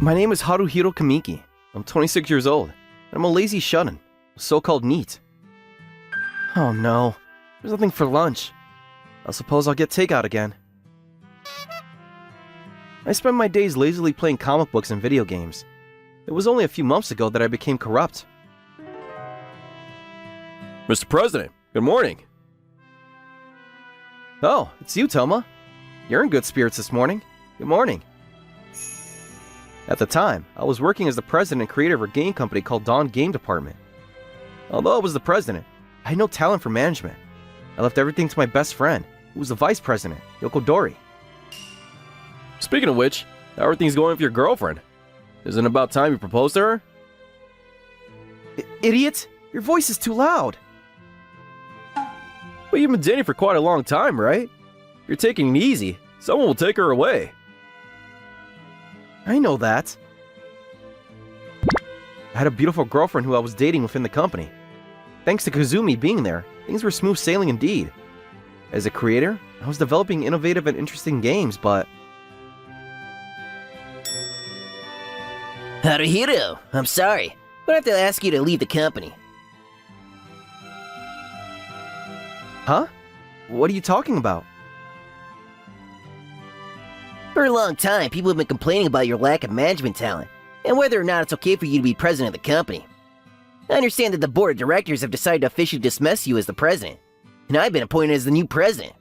My name is Haruhiro Kamiki. I'm 26 years old. I'm a lazy shut-in, a so-called NEET. Oh no, there's nothing for lunch. I suppose I'll get takeout again. I spend my days lazily playing comic books and video games. It was only a few months ago that I became corrupt. Mr. President, good morning. Oh, it's you, Toma. You're in good spirits this morning. Good morning. At the time, I was working as the president and creator of a game company called Dawn Game Department. Although I was the president, I had no talent for management. I left everything to my best friend, who was the vice president, Yoko Dori. Speaking of which, how are things going with your girlfriend? Isn't it about time you proposed to her? Idiot! Your voice is too loud! Well, you've been dating for quite a long time, right? You're taking it easy. Someone will take her away. I know that. I had a beautiful girlfriend who I was dating within the company. Thanks to Kazumi being there, things were smooth sailing indeed. As a creator, I was developing innovative and interesting games, but... Haruhiro, I'm sorry, but I have to ask you to leave the company. Huh? What are you talking about? For a long time, people have been complaining about your lack of management talent, and whether or not it's okay for you to be president of the company. I understand that the board of directors have decided to officially dismiss you as the president, and I've been appointed as the new president.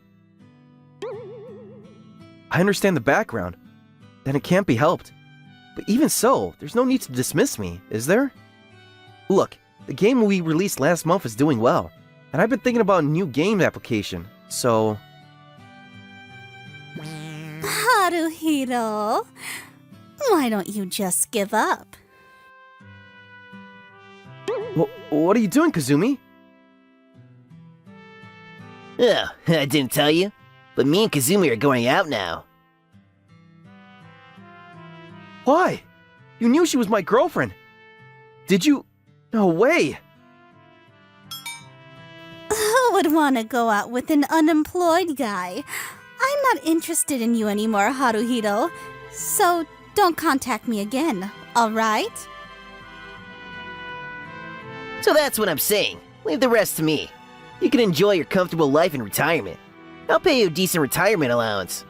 I understand the background, then it can't be helped. But even so, there's no need to dismiss me, is there? Look, the game we released last month is doing well, and I've been thinking about a new game application, so... Haruhiro, why don't you just give up? What are you doing, Kazumi? Oh, I didn't tell you, but me and Kazumi are going out now. Why? You knew she was my girlfriend. Did you? No way. Who would want to go out with an unemployed guy? I'm not interested in you anymore, Haruhiro. So don't contact me again, alright? So that's what I'm saying. Leave the rest to me. You can enjoy your comfortable life in retirement. I'll pay you a decent retirement allowance.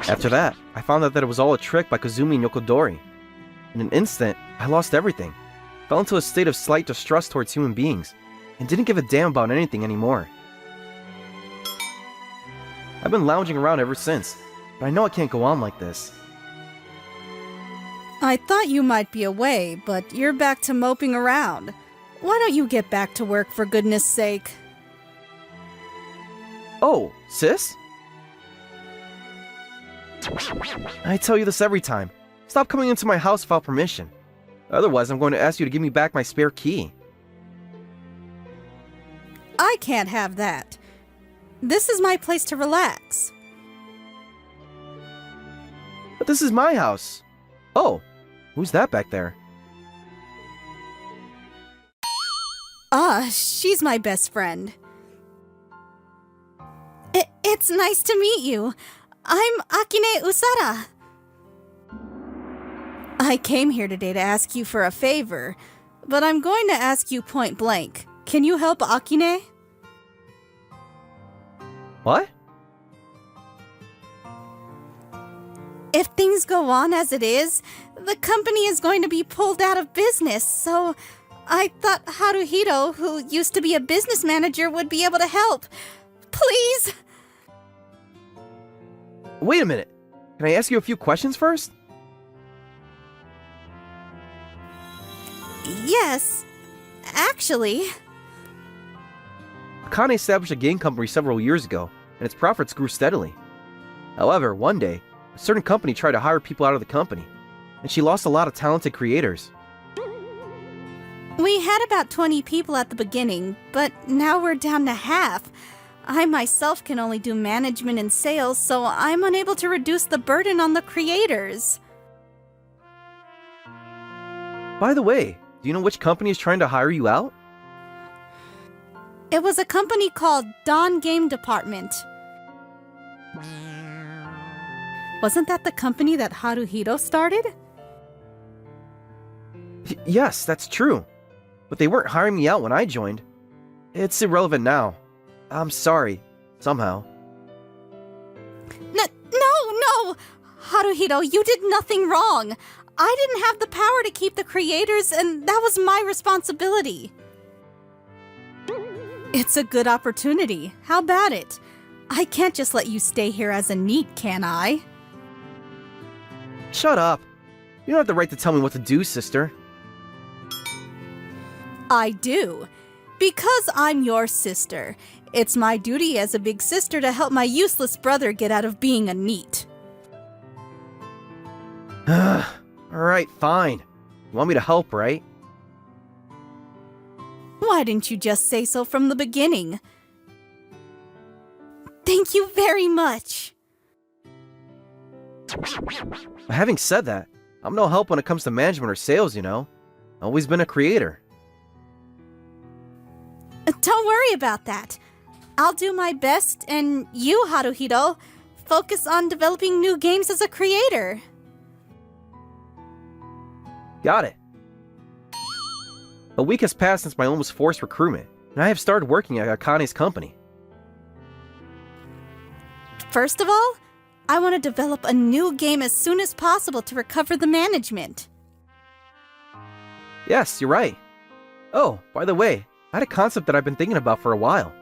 After that, I found out that it was all a trick by Kazumi and Yokodori. In an instant, I lost everything, fell into a state of slight distrust towards human beings, and didn't give a damn about anything anymore. I've been lounging around ever since, but I know I can't go on like this. I thought you might be away, but you're back to moping around. Why don't you get back to work for goodness sake? Oh, sis? I tell you this every time. Stop coming into my house without permission. Otherwise, I'm going to ask you to give me back my spare key. I can't have that. This is my place to relax. But this is my house. Oh, who's that back there? She's my best friend. It's nice to meet you. I'm Akine Usara. I came here today to ask you for a favor, but I'm going to ask you point blank. Can you help Akine? What? If things go on as it is, the company is going to be pulled out of business, so I thought Haruhiro, who used to be a business manager, would be able to help. Please! Wait a minute. Can I ask you a few questions first? Yes, actually. Akane established a game company several years ago, and its profits grew steadily. However, one day, a certain company tried to hire people out of the company, and she lost a lot of talented creators. We had about 20 people at the beginning, but now we're down to half. I myself can only do management and sales, so I'm unable to reduce the burden on the creators. By the way, do you know which company is trying to hire you out? It was a company called Dawn Game Department. Wasn't that the company that Haruhito started? Yes, that's true. But they weren't hiring me out when I joined. It's irrelevant now. I'm sorry. Somehow. No! Haruhito, you did nothing wrong. I didn't have the power to keep the creators, and that was my responsibility. It's a good opportunity. How about it? I can't just let you stay here as a NEET, can I? Shut up. You don't have the right to tell me what to do, sister. I do. Because I'm your sister. It's my duty as a big sister to help my useless brother get out of being a NEET. Alright, fine. You want me to help, right? Why didn't you just say so from the beginning? Thank you very much. Having said that, I'm no help when it comes to management or sales, you know. Always been a creator. Don't worry about that. I'll do my best, and you, Haruhito, focus on developing new games as a creator. Got it. A week has passed since my almost forced recruitment, and I have started working at Akane's company. First of all, I want to develop a new game as soon as possible to recover the management. Yes, you're right. Oh, by the way, I had a concept that I've been thinking about for a while.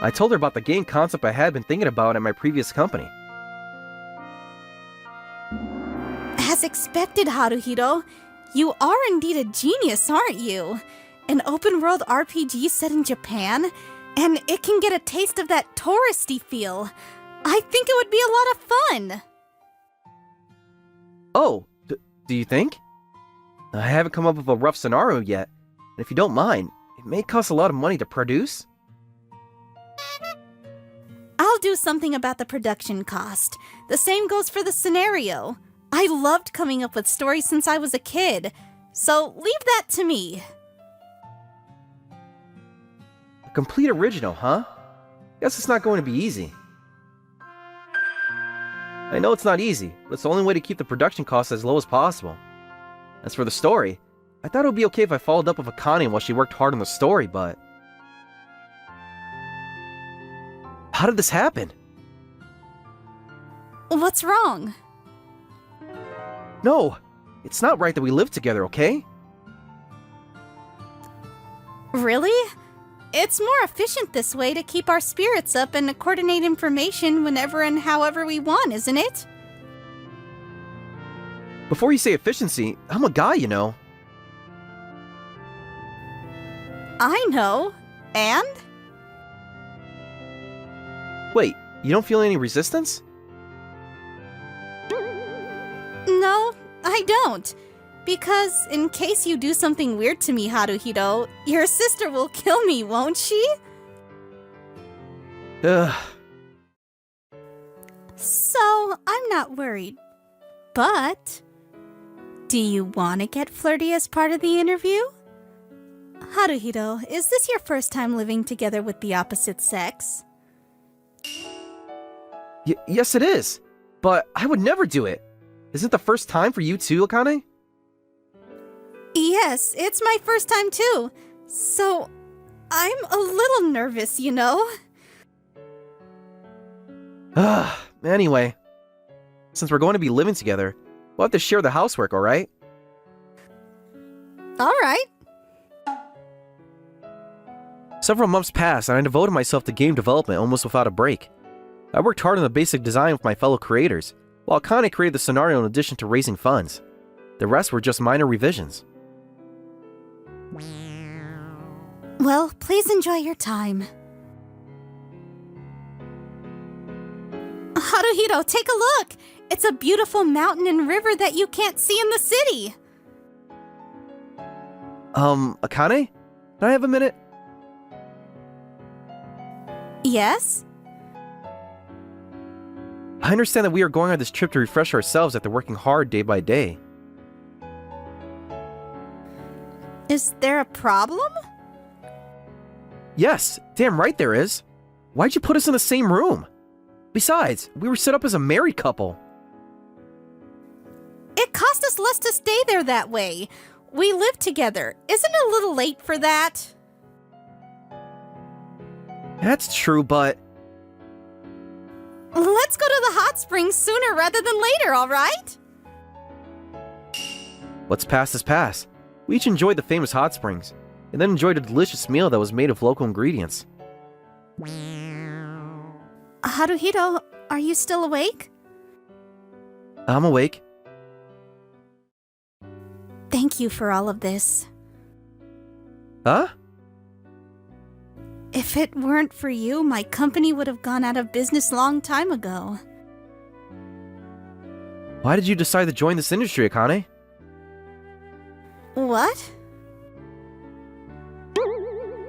I told her about the game concept I had been thinking about at my previous company. As expected, Haruhito, you are indeed a genius, aren't you? An open-world RPG set in Japan, and it can get a taste of that touristy feel. I think it would be a lot of fun. Oh, do you think? I haven't come up with a rough scenario yet, and if you don't mind, it may cost a lot of money to produce. I'll do something about the production cost. The same goes for the scenario. I loved coming up with stories since I was a kid, so leave that to me. A complete original, huh? Guess it's not going to be easy. I know it's not easy, but it's the only way to keep the production costs as low as possible. As for the story, I thought it would be okay if I followed up with Akane while she worked hard on the story, but... How did this happen? What's wrong? No, it's not right that we live together, okay? Really? It's more efficient this way to keep our spirits up and to coordinate information whenever and however we want, isn't it? Before you say efficiency, I'm a guy, you know. I know. And? Wait, you don't feel any resistance? No, I don't. Because in case you do something weird to me, Haruhito, your sister will kill me, won't she? Ugh. So, I'm not worried. But, do you want to get flirty as part of the interview? Haruhito, is this your first time living together with the opposite sex? Yes, it is. But I would never do it. Isn't it the first time for you too, Akane? Yes, it's my first time too. So, I'm a little nervous, you know? Anyway, since we're going to be living together, we'll have to share the housework, alright? Alright. Several months passed and I devoted myself to game development almost without a break. I worked hard on the basic design with my fellow creators, while Akane created the scenario in addition to raising funds. The rest were just minor revisions. Well, please enjoy your time. Haruhito, take a look! It's a beautiful mountain and river that you can't see in the city! Akane? Can I have a minute? Yes? I understand that we are going on this trip to refresh ourselves after working hard day by day. Is there a problem? Yes, damn right there is. Why'd you put us in the same room? Besides, we were set up as a married couple. It cost us less to stay there that way. We live together. Isn't it a little late for that? That's true, but... Let's go to the hot springs sooner rather than later, all right? What's past is past. We each enjoyed the famous hot springs, and then enjoyed a delicious meal that was made of local ingredients. Haruhito, are you still awake? I'm awake. Thank you for all of this. Huh? If it weren't for you, my company would have gone out of business long time ago. Why did you decide to join this industry, Akane? What?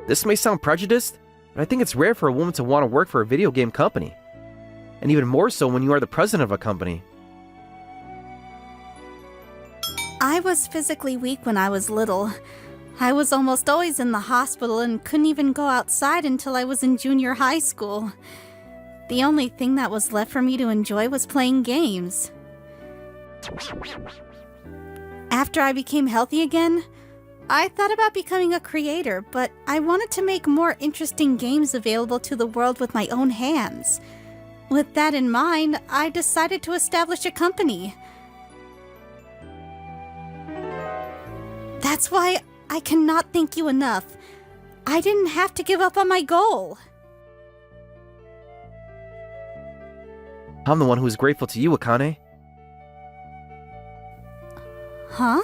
This may sound prejudiced, but I think it's rare for a woman to want to work for a video game company. And even more so when you are the president of a company. I was physically weak when I was little. I was almost always in the hospital and couldn't even go outside until I was in junior high school. The only thing that was left for me to enjoy was playing games. After I became healthy again, I thought about becoming a creator, but I wanted to make more interesting games available to the world with my own hands. With that in mind, I decided to establish a company. That's why I cannot thank you enough. I didn't have to give up on my goal. I'm the one who is grateful to you, Akane. Huh?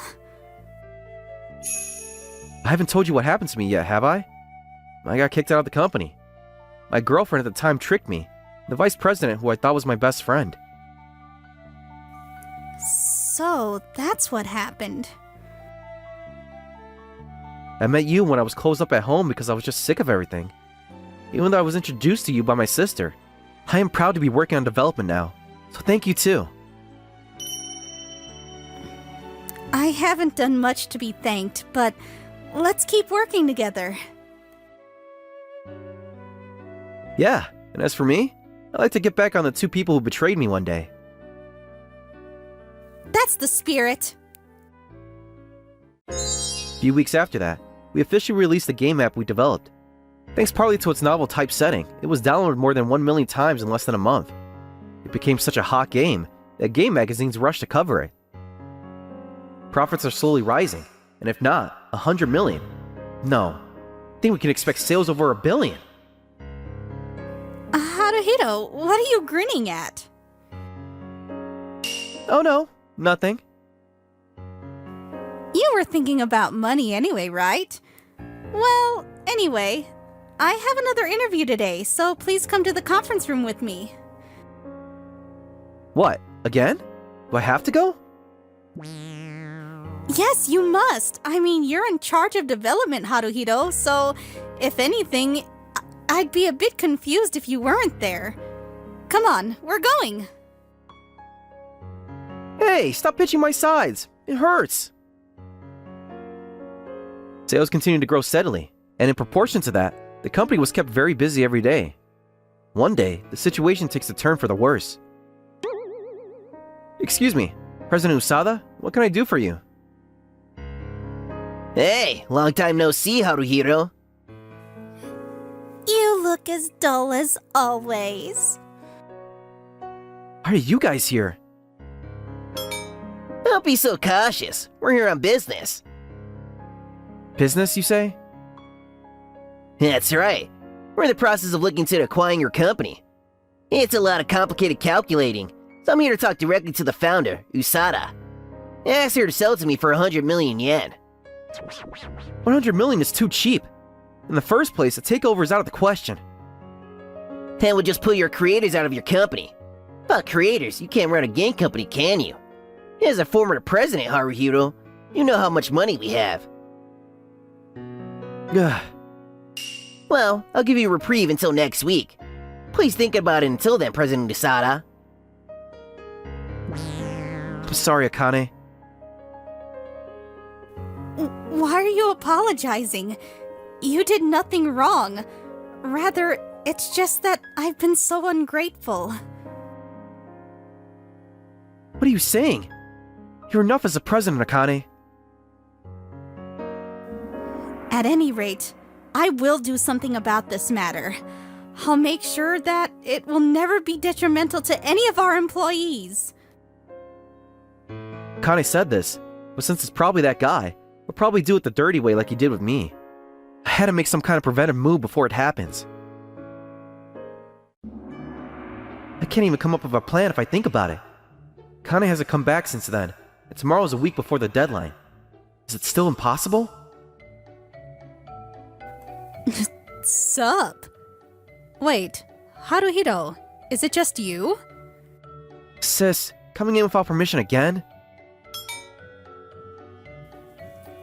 I haven't told you what happened to me yet, have I? I got kicked out of the company. My girlfriend at the time tricked me, the vice president who I thought was my best friend. So, that's what happened. I met you when I was closed up at home because I was just sick of everything. Even though I was introduced to you by my sister, I am proud to be working on development now, so thank you too. I haven't done much to be thanked, but let's keep working together. Yeah, and as for me, I'd like to get back on the two people who betrayed me one day. That's the spirit. A few weeks after that, we officially released the game app we developed. Thanks partly to its novel typesetting, it was downloaded more than 1 million times in less than a month. It became such a hot game that game magazines rushed to cover it. Profits are slowly rising, and if not, 100 million. No, I think we can expect sales over 1 billion. Haruhito, what are you grinning at? Oh no, nothing. You were thinking about money anyway, right? Well, anyway, I have another interview today, so please come to the conference room with me. What, again? Do I have to go? Yes, you must. I mean, you're in charge of development, Haruhito, so if anything, I'd be a bit confused if you weren't there. Come on, we're going. Hey, stop pitching my sides. It hurts. Sales continued to grow steadily, and in proportion to that, the company was kept very busy every day. One day, the situation takes a turn for the worse. Excuse me, President Usada, what can I do for you? Hey, long time no see, Haruhiro. You look as dull as always. Why are you guys here? Don't be so cautious. We're here on business. Business, you say? That's right. We're in the process of looking into acquiring your company. It's a lot of complicated calculating, so I'm here to talk directly to the founder, Usada. I asked her to sell it to me for 100 million yen. 100 million is too cheap. In the first place, a takeover is out of the question. That would just pull your creators out of your company. Without creators, you can't run a game company, can you? As a former president, Haruhiro, you know how much money we have. Ugh. Well, I'll give you a reprieve until next week. Please think about it until then, President Usada. I'm sorry, Akane. Why are you apologizing? You did nothing wrong. Rather, It's just that I've been so ungrateful. What are you saying? You're enough as a president, Akane. At any rate, I will do something about this matter. I'll make sure that it will never be detrimental to any of our employees. Akane said this, but since it's probably that guy, we'll probably do it the dirty way like he did with me. I had to make some kind of preventive move before it happens. I can't even come up with a plan if I think about it. Akane hasn't come back since then, and tomorrow's a week before the deadline. Is it still impossible? Sup? Wait, Haruhito, is it just you? Sis, coming in without permission again?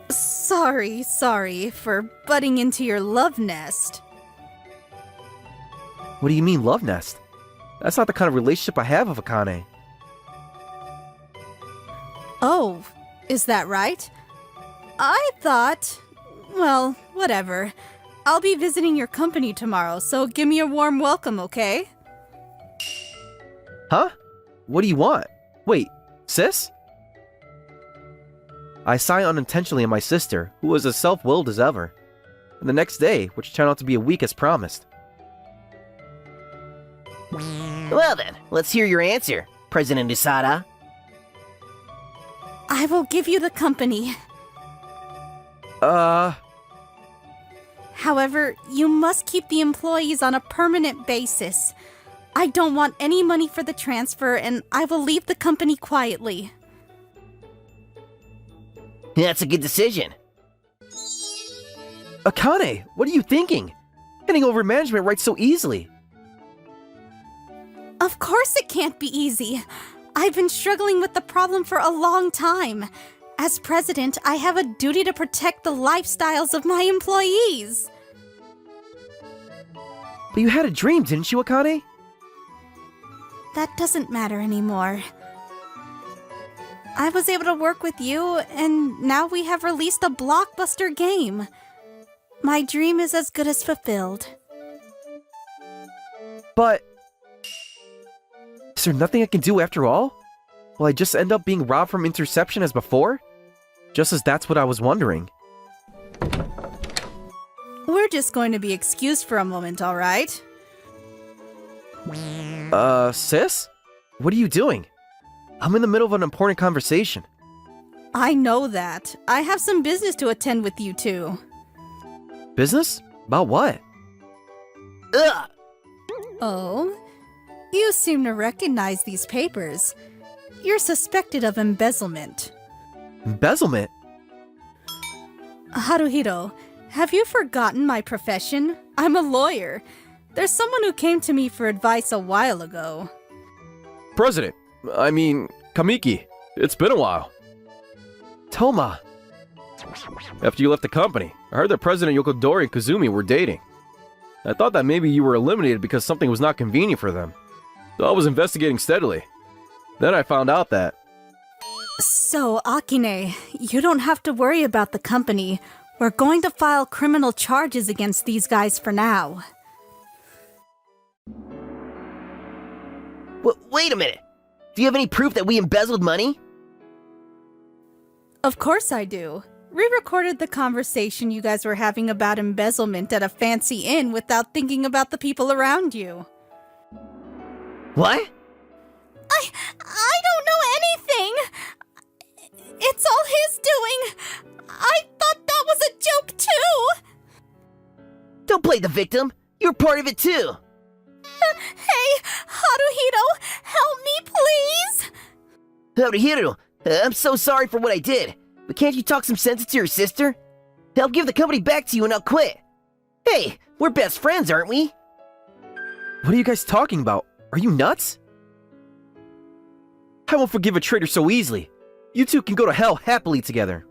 Sorry for butting into your love nest. What do you mean, love nest? That's not the kind of relationship I have with Akane. Oh, is that right? I thought... Well, whatever. I'll be visiting your company tomorrow, so give me a warm welcome, okay? Huh? What do you want? Wait, sis? I sighed unintentionally at my sister, who was as self-willed as ever. And the next day, which turned out to be a week as promised. Well then, let's hear your answer, President Usada. I will give you the company. However, you must keep the employees on a permanent basis. I don't want any money for the transfer, and I will leave the company quietly. That's a good decision. Akane, what are you thinking? Getting over management right so easily. Of course it can't be easy. I've been struggling with the problem for a long time. As president, I have a duty to protect the lifestyles of my employees. But you had a dream, didn't you, Akane? That doesn't matter anymore. I was able to work with you, and now we have released a blockbuster game. My dream is as good as fulfilled. But... is there nothing I can do after all? Will I just end up being robbed from interception as before? Just as that's what I was wondering. We're just going to be excused for a moment, alright? Sis? What are you doing? I'm in the middle of an important conversation. I know that. I have some business to attend with you two. Business? About what? Ugh! Oh? You seem to recognize these papers. You're suspected of embezzlement. Embezzlement? Haruhito, have you forgotten my profession? I'm a lawyer. There's someone who came to me for advice a while ago. President. I mean, Kamiki. It's been a while. Toma. After you left the company, I heard that President Yokodori and Kazumi were dating. I thought that maybe you were eliminated because something was not convenient for them. So I was investigating steadily. Then I found out that... So, Akine, you don't have to worry about the company. We're going to file criminal charges against these guys for now. Wait a minute. Do you have any proof that we embezzled money? Of course I do. Re-recorded the conversation you guys were having about embezzlement at a fancy inn without thinking about the people around you. What? I don't know anything! It's all his doing! I thought that was a joke too! Don't play the victim. You're part of it too. Hey, Haruhito, help me please! Haruhiro, I'm so sorry for what I did. But can't you talk some sense into your sister? I'll give the company back to you and I'll quit. Hey, we're best friends, aren't we? What are you guys talking about? Are you nuts? I won't forgive a traitor so easily. You two can go to hell happily together.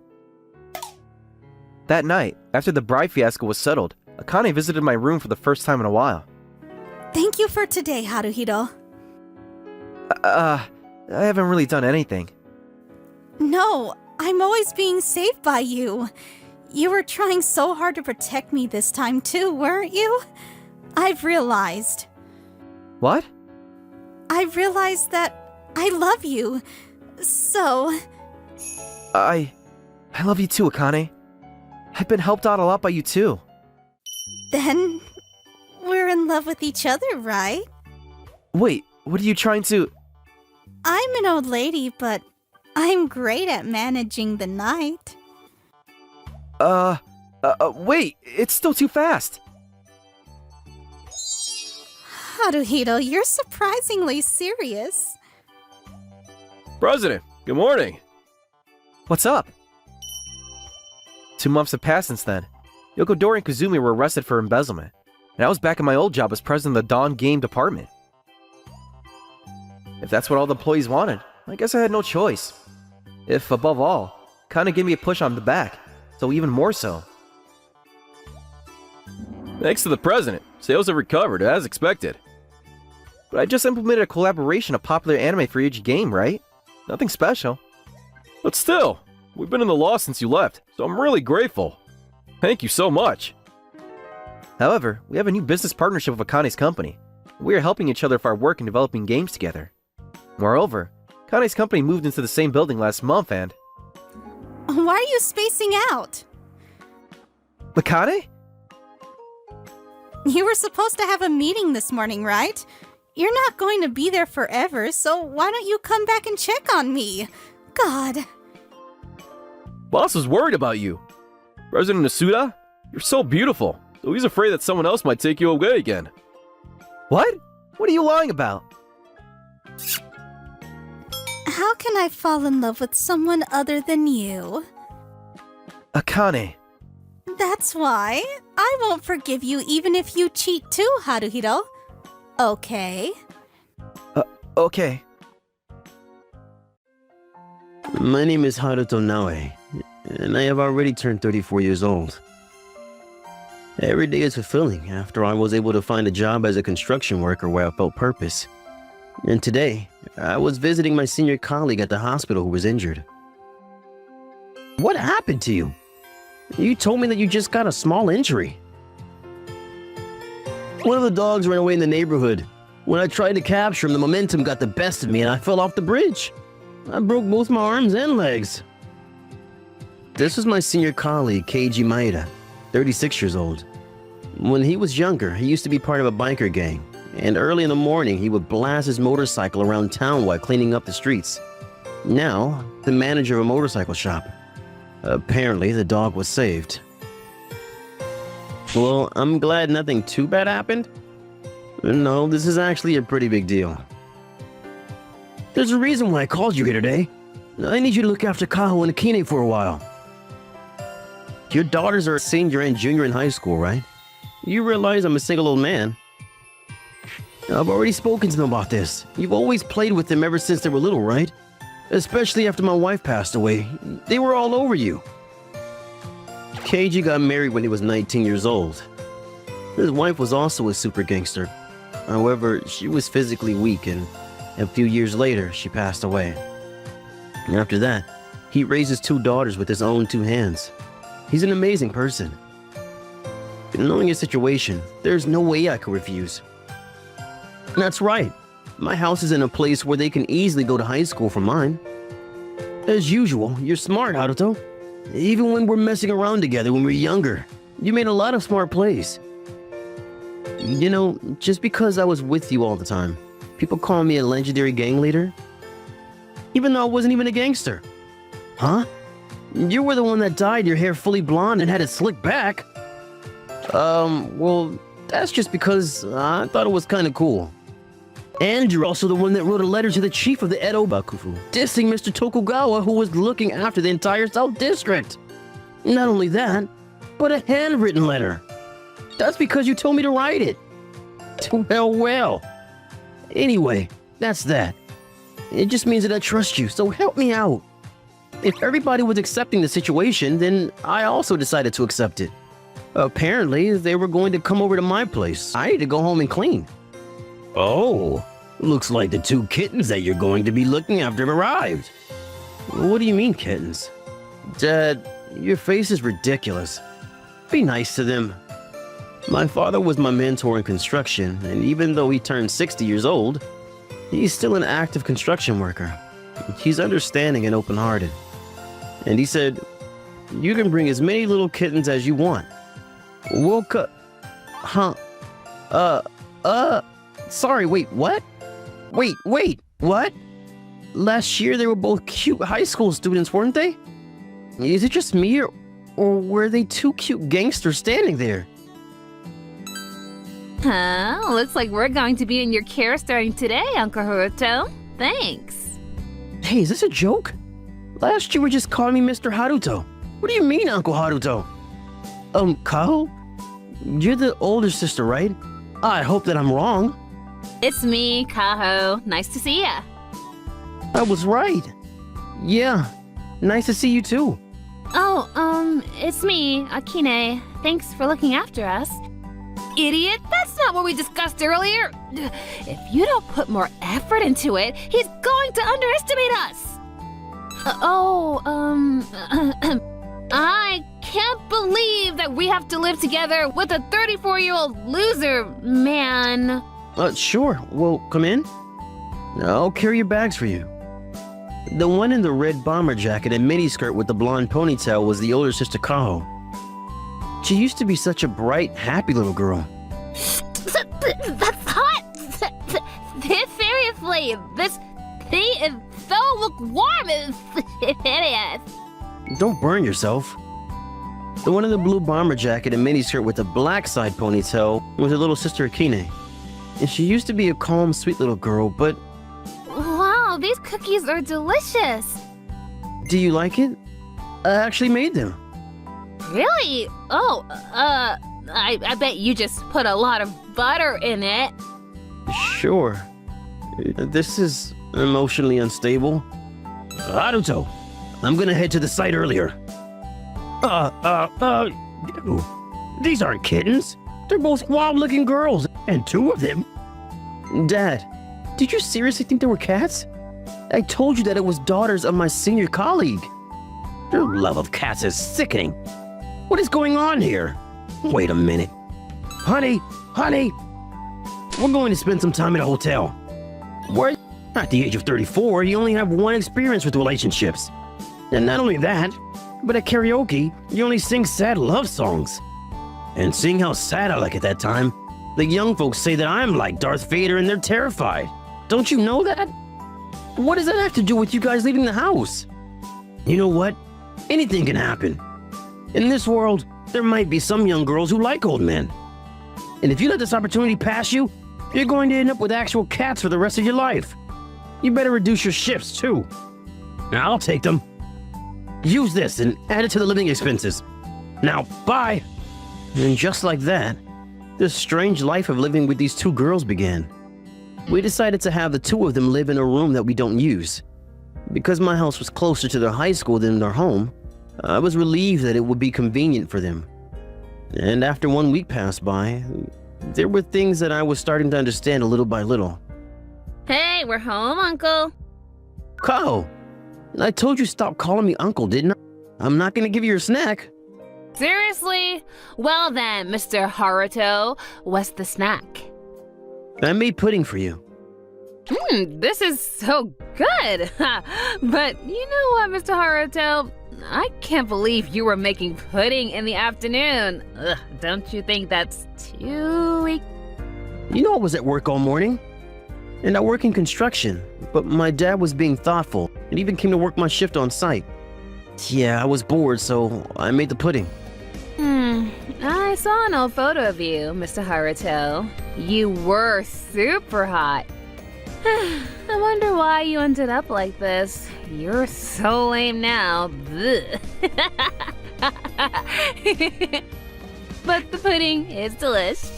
That night, after the bride fiasco was settled, Akane visited my room for the first time in a while. Thank you for today, Haruhito. I haven't really done anything. No, I'm always being saved by you. You were trying so hard to protect me this time too, weren't you? I've realized. What? I've realized that I love you. So, I love you too, Akane. I've been helped out a lot by you too. then we're in love with each other, right? Wait, what are you trying to... I'm an old lady, but I'm great at managing the night. Wait, it's still too fast. Haruhito, you're surprisingly serious. President, good morning. What's up? 2 months have passed since then. Yokodori and Kazumi were arrested for embezzlement, and I was back in my old job as president of the Dawn Game Department. If that's what all the employees wanted, I guess I had no choice. If, above all, kinda gave me a push on the back, so even more so. Thanks to the president, sales have recovered, as expected. But I just implemented a collaboration of popular anime for each game, right? Nothing special. But still, we've been in the loss since you left, so I'm really grateful. Thank you so much. However, we have a new business partnership with Akane's company. We are helping each other for our work in developing games together. Moreover, Akane's company moved into the same building last month and... Why are you spacing out? Akane? You were supposed to have a meeting this morning, right? You're not going to be there forever, so why don't you come back and check on me? God. Boss was worried about you. President Nasuda, you're so beautiful, so he's afraid that someone else might take you away again. What? What are you lying about? How can I fall in love with someone other than you? Akane. That's why. I won't forgive you even if you cheat too, Haruhito. Okay. Okay. My name is Haruto Naue, and I have already turned 34 years old. Every day is fulfilling after I was able to find a job as a construction worker where I felt purpose. And today, I was visiting my senior colleague at the hospital who was injured. What happened to you? You told me that you just got a small injury. One of the dogs ran away in the neighborhood. When I tried to capture him, the momentum got the best of me and I fell off the bridge. I broke both my arms and legs. This was my senior colleague, Keiji Maeda, 36 years old. When he was younger, he used to be part of a biker gang, and early in the morning he would blast his motorcycle around town while cleaning up the streets. Now, the manager of a motorcycle shop. Apparently, the dog was saved. Well, I'm glad nothing too bad happened. No, this is actually a pretty big deal. There's a reason why I called you here today. I need you to look after Kaho and Akine for a while. Your daughters are a senior and junior in high school, right? You realize I'm a single old man. I've already spoken to them about this. You've always played with them ever since they were little, right? Especially after my wife passed away. They were all over you. Keiji got married when he was 19 years old. His wife was also a super gangster. However, she was physically weak and a few years later, she passed away. After that, he raised his 2 daughters with his own 2 hands. He's an amazing person. Knowing his situation, there's no way I could refuse. That's right. My house is in a place where they can easily go to high school from mine. As usual, you're smart, Haruto. Even when we're messing around together when we're younger, you made a lot of smart plays. You know, just because I was with you all the time, people call me a legendary gang leader. Even though I wasn't even a gangster. Huh? You were the one that dyed your hair fully blonde and had it slicked back. Well, that's just because I thought it was kind of cool. And you're also the one that wrote a letter to the chief of the Edo Bakufu, dissing Mr. Tokugawa, who was looking after the entire South District. Not only that, but a handwritten letter. That's because you told me to write it. Well. Anyway, that's that. It just means that I trust you, so help me out. If everybody was accepting the situation, then I also decided to accept it. Apparently, they were going to come over to my place. I need to go home and clean. Oh, looks like the 2 kittens that you're going to be looking after have arrived. What do you mean, kittens? Dad, your face is ridiculous. Be nice to them. My father was my mentor in construction, and even though he turned 60 years old, he's still an active construction worker. He's understanding and open-hearted. And he said, "You can bring as many little kittens as you want." We'll cut. Huh? Sorry, wait, what? Wait, what? Last year they were both cute high school students, weren't they? Is it just me, or were they two cute gangsters standing there? Huh? Looks like we're going to be in your care starting today, Uncle Haruto. Thanks. Hey, is this a joke? Last year you were just calling me Mr. Haruto. What do you mean, Uncle Haruto? Kaho? You're the older sister, right? I hope that I'm wrong. It's me, Kaho. Nice to see ya. I was right. Yeah, nice to see you too. Oh, it's me, Akine. Thanks for looking after us. Idiot, that's not what we discussed earlier. If you don't put more effort into it, he's going to underestimate us. I can't believe that we have to live together with a 34-year-old loser, man. Sure. Well, come in. I'll carry your bags for you. The one in the red bomber jacket and miniskirt with the blonde ponytail was the older sister Kaho. She used to be such a bright, happy little girl. That's hot! Seriously, this tea is so lukewarm. It's Don't burn yourself. The one in the blue bomber jacket and miniskirt with the black side ponytail was her little sister Akine. And she used to be a calm, sweet little girl, but... Wow, these cookies are delicious. Do you like it? I actually made them. Really? Oh, I bet you just put a lot of butter in it. Sure. This is emotionally unstable. Haruto, I'm gonna head to the site earlier. These aren't kittens. They're both wild-looking girls, and two of them. Dad, did you seriously think they were cats? I told you that it was daughters of my senior colleague. Your love of cats is sickening. What is going on here? Wait a minute. Honey, we're going to spend some time at a hotel. Where? At the age of 34, you only have one experience with relationships. And not only that, but at karaoke, you only sing sad love songs. And seeing how sad I like at that time, the young folks say that I'm like Darth Vader and they're terrified. Don't you know that? What does that have to do with you guys leaving the house? You know what? Anything can happen. In this world, there might be some young girls who like old men. And if you let this opportunity pass you, you're going to end up with actual cats for the rest of your life. You better reduce your shifts too. Now I'll take them. Use this and add it to the living expenses. Now, bye. And just like that, the strange life of living with these two girls began. We decided to have the two of them live in a room that we don't use. Because my house was closer to their high school than their home, I was relieved that it would be convenient for them. And after 1 week passed by, there were things that I was starting to understand a little by little. Hey, we're home, Uncle. Kaho, I told you stop calling me uncle, didn't I? I'm not gonna give you your snack. Seriously? Well then, Mr. Haruto, what's the snack? I made pudding for you. This is so good. But you know what, Mr. Haruto? I can't believe you were making pudding in the afternoon. Ugh, don't you think that's too weak? You know I was at work all morning. And I work in construction, but my dad was being thoughtful and even came to work my shift on site. Yeah, I was bored, so I made the pudding. I saw an old photo of you, Mr. Haruto. You were super hot. I wonder why you ended up like this. You're so lame now. But the pudding is delish.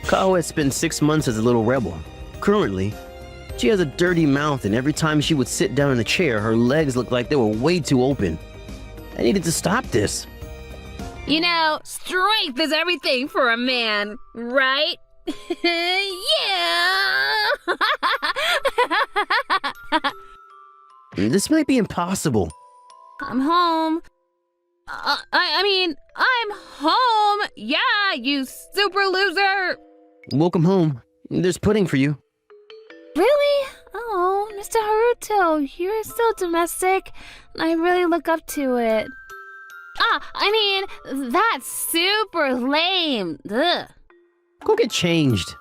Kao has spent 6 months as a little rebel. Currently, she has a dirty mouth, and every time she would sit down in a chair, her legs looked like they were way too open. I needed to stop this. You know, strength is everything for a man, right? Yeah! This might be impossible. I'm home. I mean, I'm home! Yeah, you super loser! Welcome home. There's pudding for you. Really? Oh, Mr. Haruto, you're so domestic. I really look up to it. I mean, that's super lame. Ugh. Go get changed.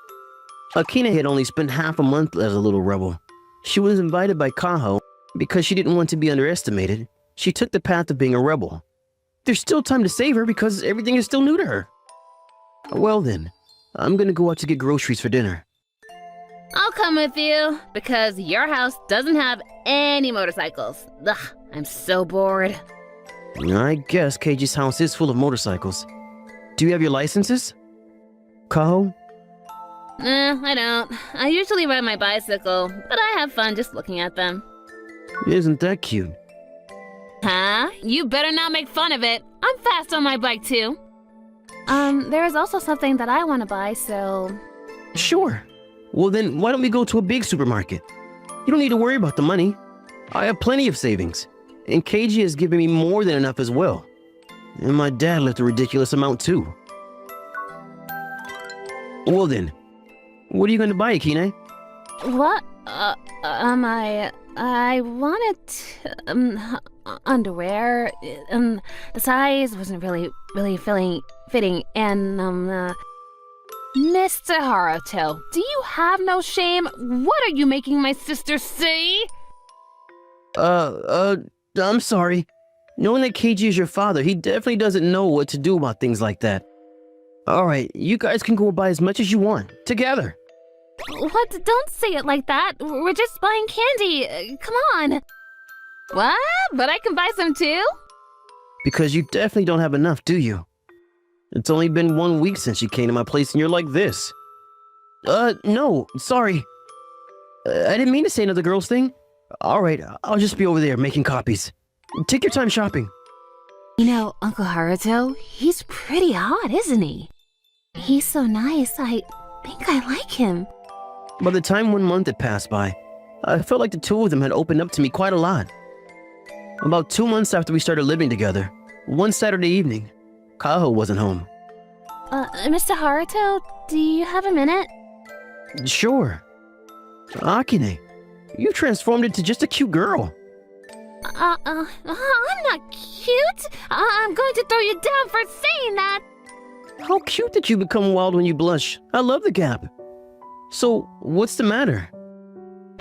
Akine had only spent half a month as a little rebel. She was invited by Kaho because she didn't want to be underestimated. She took the path of being a rebel. There's still time to save her because everything is still new to her. Well then, I'm gonna go out to get groceries for dinner. I'll come with you, because your house doesn't have any motorcycles. Ugh, I'm so bored. I guess Keiji's house is full of motorcycles. Do you have your licenses? Kaho? I don't. I usually ride my bicycle, but I have fun just looking at them. Isn't that cute? Huh? You better not make fun of it. I'm fast on my bike too. There is also something that I want to buy, so... Sure. Well then, why don't we go to a big supermarket? You don't need to worry about the money. I have plenty of savings. And Keiji has given me more than enough as well. And my dad left a ridiculous amount too. Well then, what are you going to buy, Akine? What? I wanted underwear. The size wasn't really fitting, and Mr. Haruto, do you have no shame? What are you making my sister see? I'm sorry. Knowing that Keiji is your father, he definitely doesn't know what to do about things like that. Alright, you guys can go buy as much as you want, together. What? Don't say it like that. We're just buying candy. Come on. What? But I can buy some too? Because you definitely don't have enough, do you? It's only been 1 week since you came to my place and you're like this. No, sorry. I didn't mean to say another girl's thing. Alright, I'll just be over there making copies. Take your time shopping. You know, Uncle Haruto, he's pretty hot, isn't he? He's so nice, I think I like him. By the time 1 month had passed by, I felt like the two of them had opened up to me quite a lot. About 2 months after we started living together, one Saturday evening, Kaho wasn't home. Mr. Haruto, do you have a minute? Sure. Akine, you transformed into just a cute girl. I'm not cute. I'm going to throw you down for saying that. How cute that you become wild when you blush. I love the gap. So, what's the matter?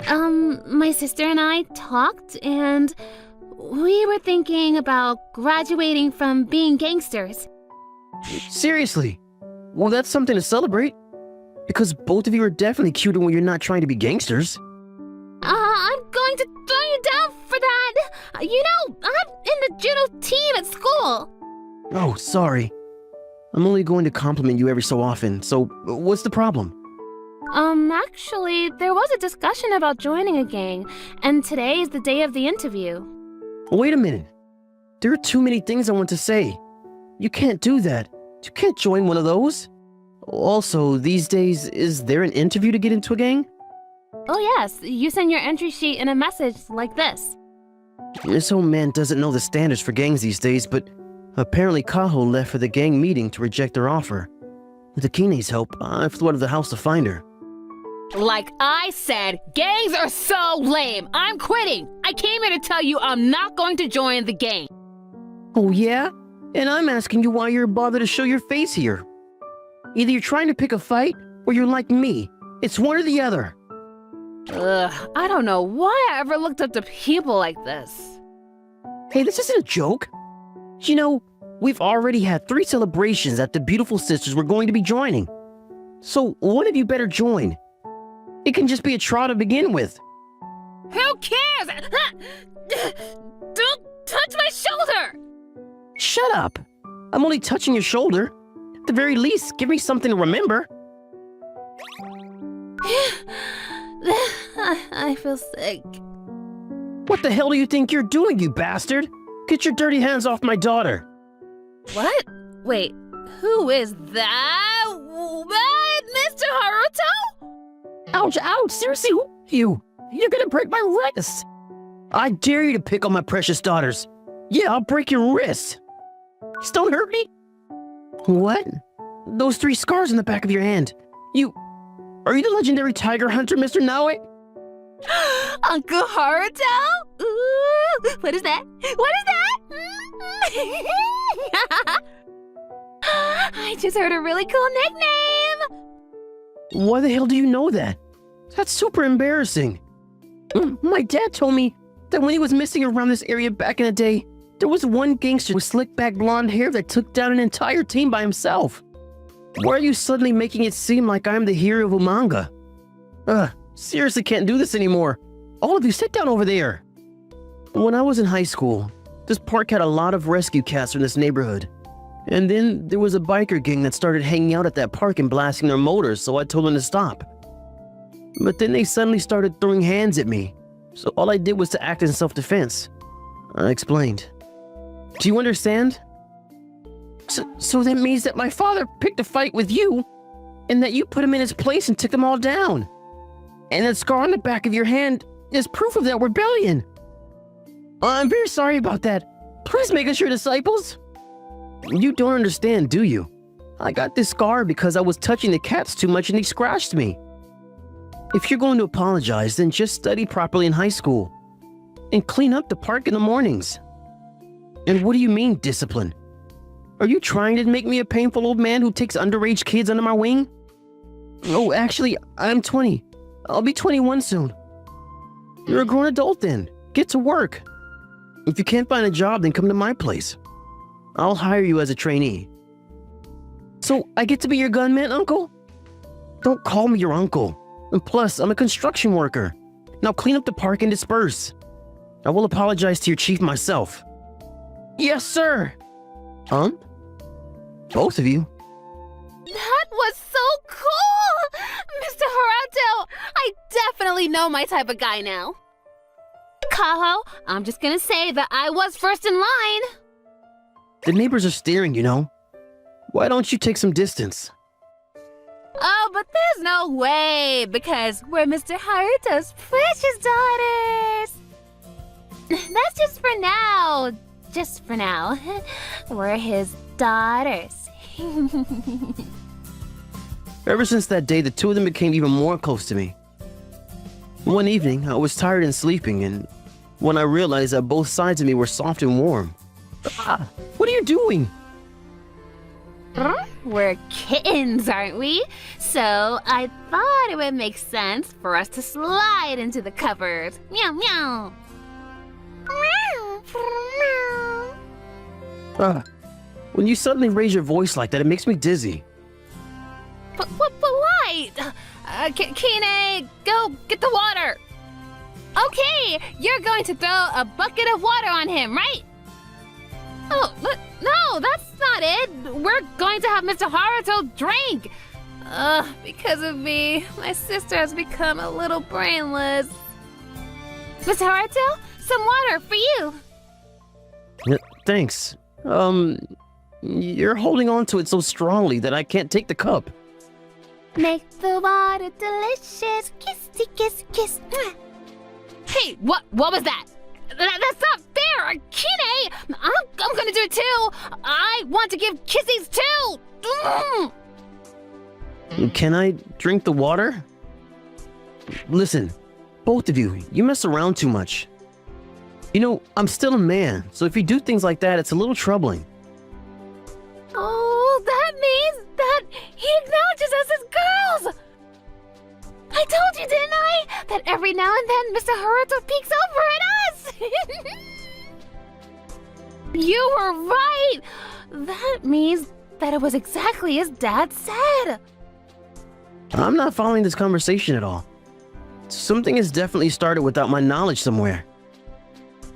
My sister and I talked, and we were thinking about graduating from being gangsters. Seriously? Well, that's something to celebrate. Because both of you are definitely cuter when you're not trying to be gangsters. I'm going to throw you down for that. You know, I'm in the judo team at school. Oh, sorry. I'm only going to compliment you every so often, so what's the problem? Actually, there was a discussion about joining a gang, and today is the day of the interview. Wait a minute. There are too many things I want to say. You can't do that. You can't join one of those. Also, these days, is there an interview to get into a gang? Oh yes, you send your entry sheet in a message like this. This old man doesn't know the standards for gangs these days, but apparently Kaho left for the gang meeting to reject their offer. With Akine's help, I flew out of the house to find her. Like I said, gangs are so lame. I'm quitting. I came here to tell you I'm not going to join the gang. Oh yeah? And I'm asking you why you're bothered to show your face here. Either you're trying to pick a fight, or you're like me. It's one or the other. Ugh, I don't know why I ever looked up to people like this. Hey, this isn't a joke. You know, we've already had 3 celebrations that the beautiful sisters were going to be joining. So one of you better join. It can just be a trial to begin with. Who cares? Don't touch my shoulder! Shut up. I'm only touching your shoulder. At the very least, give me something to remember. I feel sick. What the hell do you think you're doing, you bastard? Get your dirty hands off my daughter. What? Wait, who is that? What? Mr. Haruto? Ouch, ouch, seriously, who are you? You're gonna break my wrist. I dare you to pick on my precious daughters. Yeah, I'll break your wrist. Just don't hurt me. What? Those 3 scars on the back of your hand. Are you the legendary tiger hunter, Mr. Naoe? Uncle Haruto? Ooh, what is that? What is that? I just heard a really cool nickname. Why the hell do you know that? That's super embarrassing. My dad told me that when he was missing around this area back in the day, there was one gangster with slick back blonde hair that took down an entire team by himself. Why are you suddenly making it seem like I'm the hero of a manga? Seriously can't do this anymore. All of you sit down over there. When I was in high school, this park had a lot of rescue cats from this neighborhood. And then there was a biker gang that started hanging out at that park and blasting their motors, so I told them to stop. But then they suddenly started throwing hands at me, so all I did was to act in self-defense. I explained. Do you understand? So that means that my father picked a fight with you, and that you put him in his place and took them all down. And that scar on the back of your hand is proof of that rebellion. I'm very sorry about that. Please make us your disciples. You don't understand, do you? I got this scar because I was touching the cats too much and they scratched me. If you're going to apologize, then just study properly in high school. And clean up the park in the mornings. And what do you mean, discipline? Are you trying to make me a painful old man who takes underage kids under my wing? Oh, actually, I'm 20. I'll be 21 soon. You're a grown adult then. Get to work. If you can't find a job, then come to my place. I'll hire you as a trainee. So, I get to be your gunman, uncle? Don't call me your uncle. And plus, I'm a construction worker. Now clean up the park and disperse. I will apologize to your chief myself. Yes, sir. Both of you. That was so cool! Mr. Haruto, I definitely know my type of guy now. Kaho, I'm just gonna say that I was first in line. The neighbors are staring, you know. Why don't you take some distance? Oh, but there's no way, because we're Mr. Haruto's precious daughters. That's just for now. Just for now. We're his daughters. Ever since that day, the two of them became even more close to me. One evening, I was tired and sleeping, and when I realized that both sides of me were soft and warm. What are you doing? We're kittens, aren't we? So I thought it would make sense for us to slide into the cupboard. Meow meow. When you suddenly raise your voice like that, it makes me dizzy. But why? Kine, go get the water. Okay, you're going to throw a bucket of water on him, right? Oh, but no, that's not it. We're going to have Mr. Haruto drink. Because of me, my sister has become a little brainless. Mr. Haruto, some water for you. Thanks. You're holding on to it so strongly that I can't take the cup. Make the water delicious. Kissy kiss kiss. Hey, what was that? That's not fair! Kine! I'm gonna do it too! I want to give kissies too! Can I drink the water? Listen, both of you, you mess around too much. You know, I'm still a man, so if you do things like that, it's a little troubling. Oh, that means that he acknowledges us as girls! I told you, didn't I? That every now and then Mr. Haruto peeks over at us! You were right! That means that it was exactly as Dad said. I'm not following this conversation at all. Something has definitely started without my knowledge somewhere.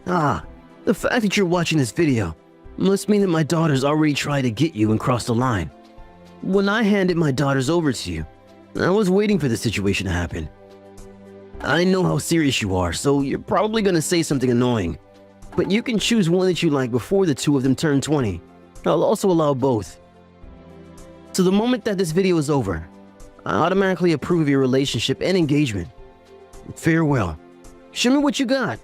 The fact that you're watching this video must mean that my daughters already tried to get you and crossed the line. When I handed my daughters over to you, I was waiting for the situation to happen. I know how serious you are, so you're probably gonna say something annoying. But you can choose one that you like before the two of them turn 20. I'll also allow both. So the moment that this video is over, I automatically approve of your relationship and engagement. Farewell. Show me what you got.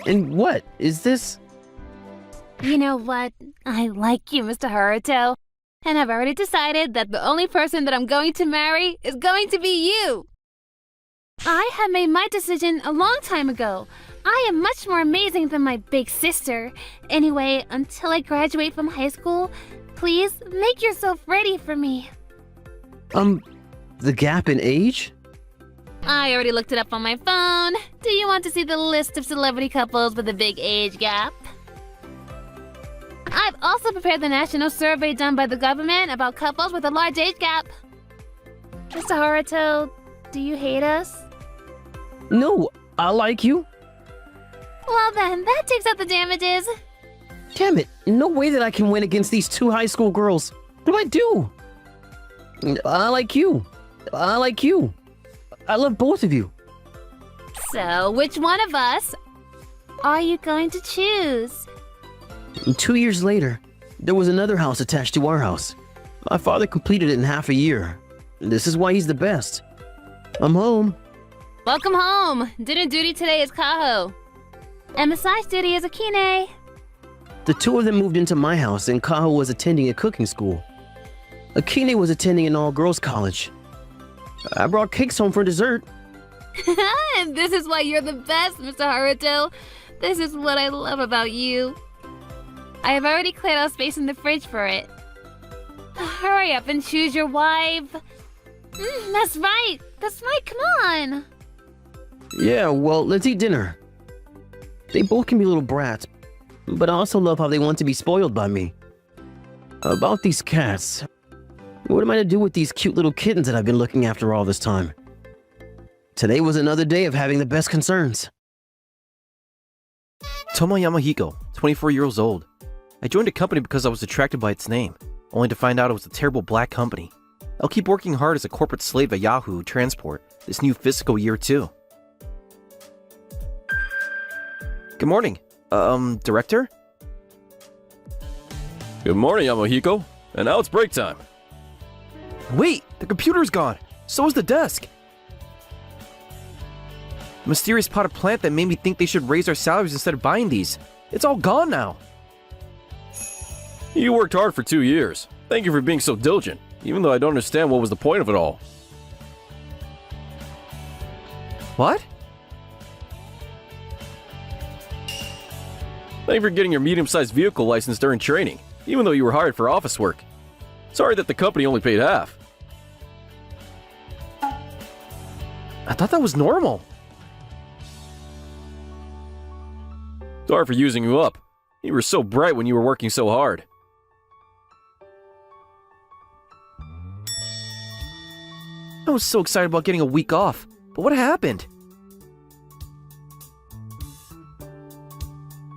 And what is this? You know what? I like you, Mr. Haruto. And I've already decided that the only person that I'm going to marry is going to be you. I have made my decision a long time ago. I am much more amazing than my big sister. Anyway, until I graduate from high school, please make yourself ready for me. The gap in age? I already looked it up on my phone. Do you want to see the list of celebrity couples with a big age gap? I've also prepared the national survey done by the government about couples with a large age gap. Mr. Haruto, do you hate us? No, I like you. Well then, that takes out the damages. Damn it, no way that I can win against these two high school girls. What do I do? I like you. I like you. I love both of you. So, which one of us are you going to choose? 2 years later, there was another house attached to our house. My father completed it in half a year. This is why he's the best. I'm home. Welcome home. Dinner duty today is Kaho. And massage duty is Akine. The two of them moved into my house and Kaho was attending a cooking school. Akine was attending an all-girls college. I brought cakes home for dessert. And this is why you're the best, Mr. Haruto. This is what I love about you. I have already cleared out space in the fridge for it. Hurry up and choose your wife. That's right. That's right. Come on. Yeah, well, let's eat dinner. They both can be little brats, but I also love how they want to be spoiled by me. About these cats. What am I to do with these cute little kittens that I've been looking after all this time? Today was another day of having the best concerns. Tomo Yamahiko, 24 years old. I joined a company because I was attracted by its name, only to find out it was a terrible black company. I'll keep working hard as a corporate slave at Yahoo Transport this new fiscal year too. Good morning. Director? Good morning, Yamahiko. And now it's break time. Wait, the computer's gone. So is the desk. The mysterious potted plant that made me think they should raise our salaries instead of buying these. It's all gone now. You worked hard for 2 years. Thank you for being so diligent, even though I don't understand what was the point of it all. What? Thank you for getting your medium-sized vehicle license during training, even though you were hired for office work. Sorry that the company only paid half. I thought that was normal. Sorry for using you up. You were so bright when you were working so hard. I was so excited about getting a week off, but what happened?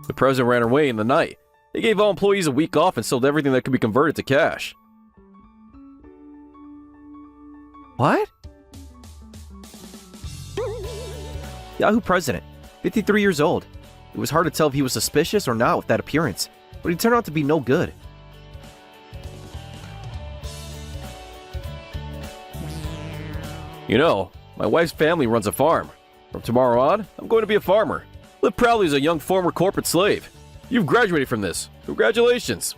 The president ran away in the night. They gave all employees a week off and sold everything that could be converted to cash. What? Yahoo president, 53 years old. It was hard to tell if he was suspicious or not with that appearance, but he turned out to be no good. You know, my wife's family runs a farm. From tomorrow on, I'm going to be a farmer. Live proudly as a young former corporate slave. You've graduated from this. Congratulations.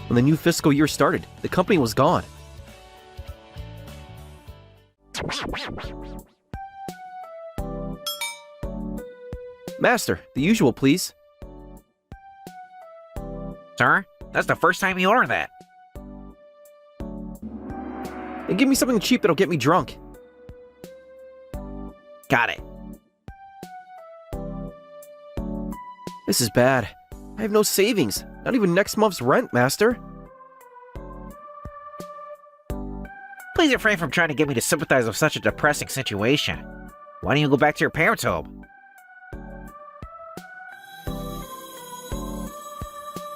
When the new fiscal year started, the company was gone. Master, the usual, please. Sir, that's the first time you order that. And give me something cheap that'll get me drunk. Got it. This is bad. I have no savings. Not even next month's rent, Master. Please refrain from trying to get me to sympathize with such a depressing situation. Why don't you go back to your parents' home?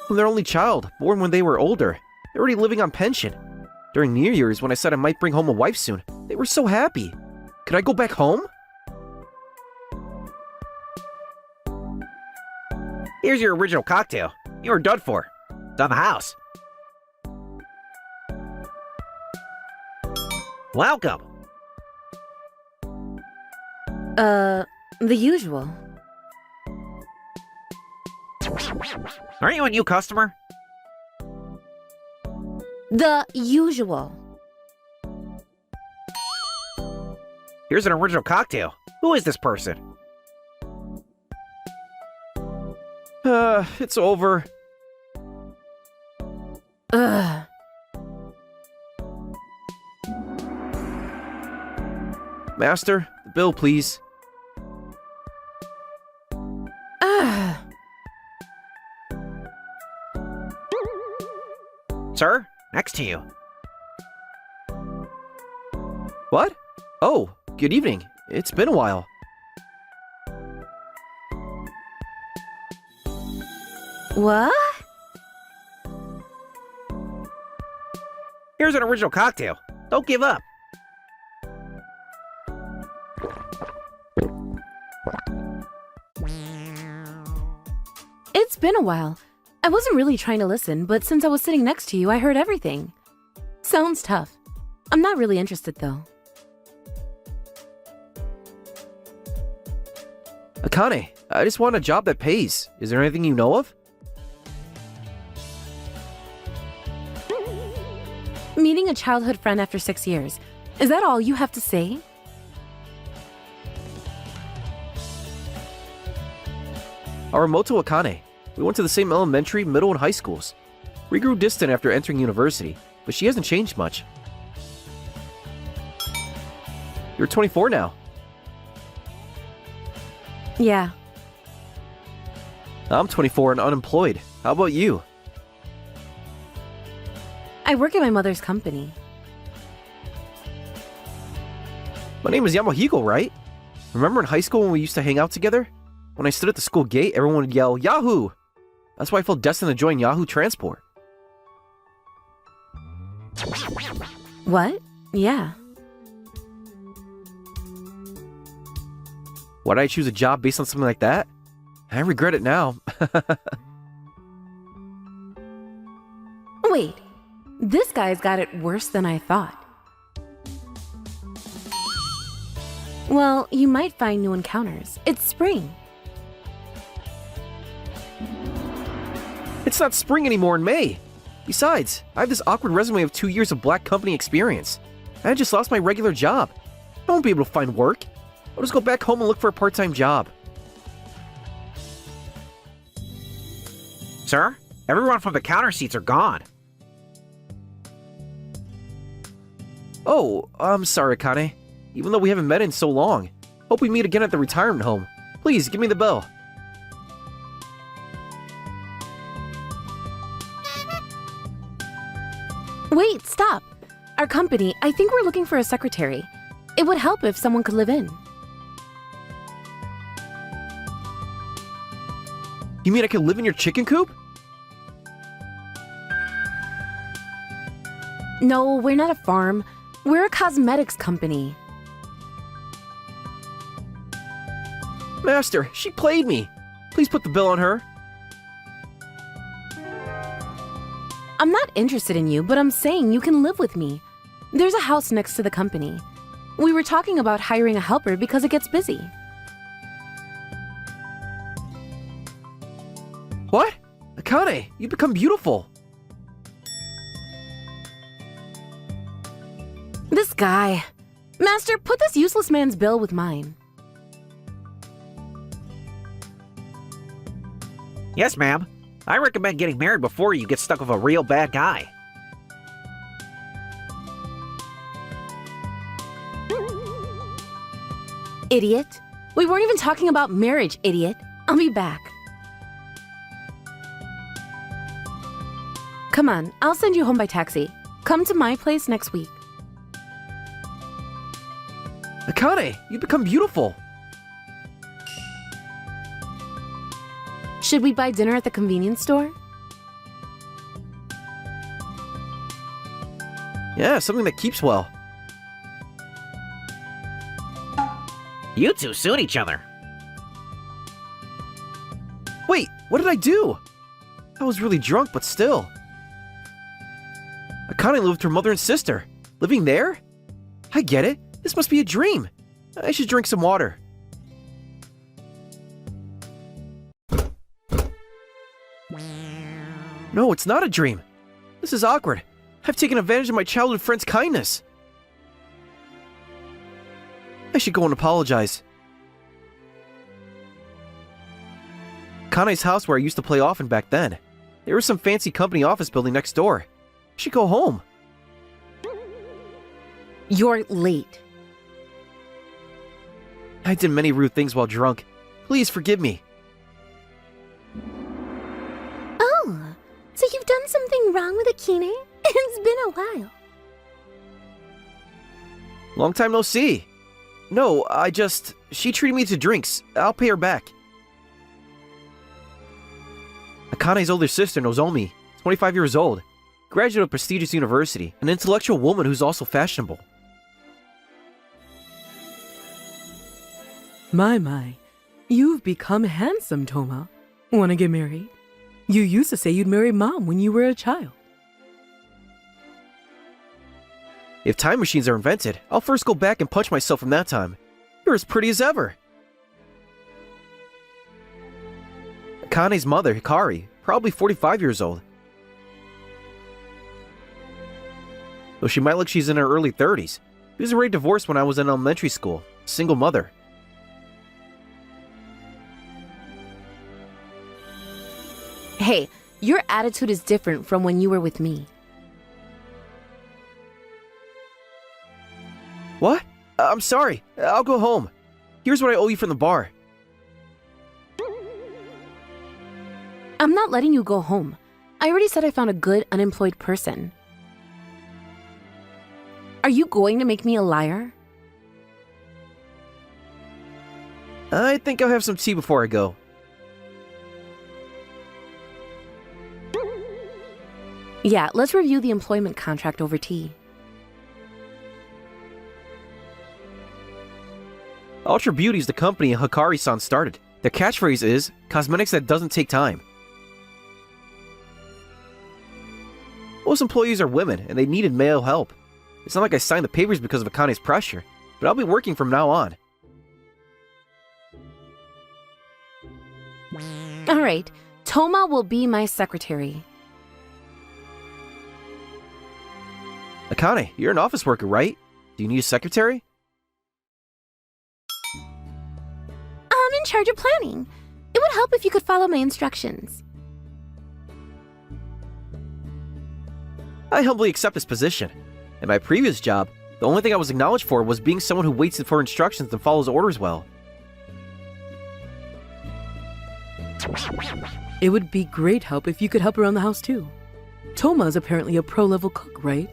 I'm their only child, born when they were older. They're already living on pension. During New Year's, when I said I might bring home a wife soon, they were so happy. Could I go back home? Here's your original cocktail. You were done for. Done the house. Welcome. The usual. Aren't you a new customer? The usual. Here's an original cocktail. Who is this person? It's over. Ugh. Master, the bill, please. Ugh. Sir, next to you. What? Oh, good evening. It's been a while. What? Here's an original cocktail. Don't give up. It's been a while. I wasn't really trying to listen, but since I was sitting next to you, I heard everything. Sounds tough. I'm not really interested, though. Akane, I just want a job that pays. Is there anything you know of? Meeting a childhood friend after 6 years. Is that all you have to say? Aramoto Akane. We went to the same elementary, middle, and high schools. We grew distant after entering university, but she hasn't changed much. You're 24 now. Yeah. I'm 24 and unemployed. How about you? I work at my mother's company. My name is Yamahiko, right? Remember in high school when we used to hang out together? When I stood at the school gate, everyone would yell, Yahoo! That's why I felt destined to join Yahoo Transport. What? Yeah. Why did I choose a job based on something like that? I regret it now. Wait. This guy's got it worse than I thought. Well, you might find new encounters. It's spring. It's not spring anymore in May. Besides, I have this awkward resume of 2 years of black company experience. I just lost my regular job. I won't be able to find work. I'll just go back home and look for a part-time job. Sir, everyone from the counter seats are gone. Oh, I'm sorry, Akane. Even though we haven't met in so long. Hope we meet again at the retirement home. Please, give me the bell. Wait, stop. Our company, I think we're looking for a secretary. It would help if someone could live in. You mean I could live in your chicken coop? No, we're not a farm. We're a cosmetics company. Master, she played me. Please put the bill on her. I'm not interested in you, but I'm saying you can live with me. There's a house next to the company. We were talking about hiring a helper because it gets busy. What? Akane, you become beautiful. This guy. Master, put this useless man's bill with mine. Yes, ma'am. I recommend getting married before you get stuck with a real bad guy. Idiot. We weren't even talking about marriage, idiot. I'll be back. Come on, I'll send you home by taxi. Come to my place next week. Akane, you become beautiful. Should we buy dinner at the convenience store? Yeah, something that keeps well. You two suit each other. Wait, what did I do? I was really drunk, but still. Akane lived with her mother and sister. Living there? I get it. This must be a dream. I should drink some water. No, it's not a dream. This is awkward. I've taken advantage of my childhood friend's kindness. I should go and apologize. Kane's house where I used to play often back then. There was some fancy company office building next door. I should go home. You're late. I did many rude things while drunk. Please forgive me. Oh, so you've done something wrong with Akine? It's been a while. Long time no see. No, she treated me to drinks. I'll pay her back. Akane's older sister, Nozomi, 25 years old, graduate of a prestigious university, an intellectual woman who's also fashionable. My, you've become handsome, Toma. Wanna get married? You used to say you'd marry Mom when you were a child. If time machines are invented, I'll first go back and punch myself from that time. You're as pretty as ever. Akane's mother, Hikari, probably 45 years old. Though she might look she's in her early 30s. She was already divorced when I was in elementary school. Single mother. Hey, your attitude is different from when you were with me. What? I'm sorry. I'll go home. Here's what I owe you from the bar. I'm not letting you go home. I already said I found a good unemployed person. Are you going to make me a liar? I think I'll have some tea before I go. Yeah, let's review the employment contract over tea. Ultra Beauty is the company Hikari-san started. Their catchphrase is, cosmetics that doesn't take time. Most employees are women, and they needed male help. It's not like I signed the papers because of Akane's pressure, but I'll be working from now on. Alright, Toma will be my secretary. Akane, you're an office worker, right? Do you need a secretary? I'm in charge of planning. It would help if you could follow my instructions. I humbly accept this position. In my previous job, the only thing I was acknowledged for was being someone who waits for instructions and follows orders well. It would be great help if you could help around the house too. Toma's apparently a pro-level cook, right?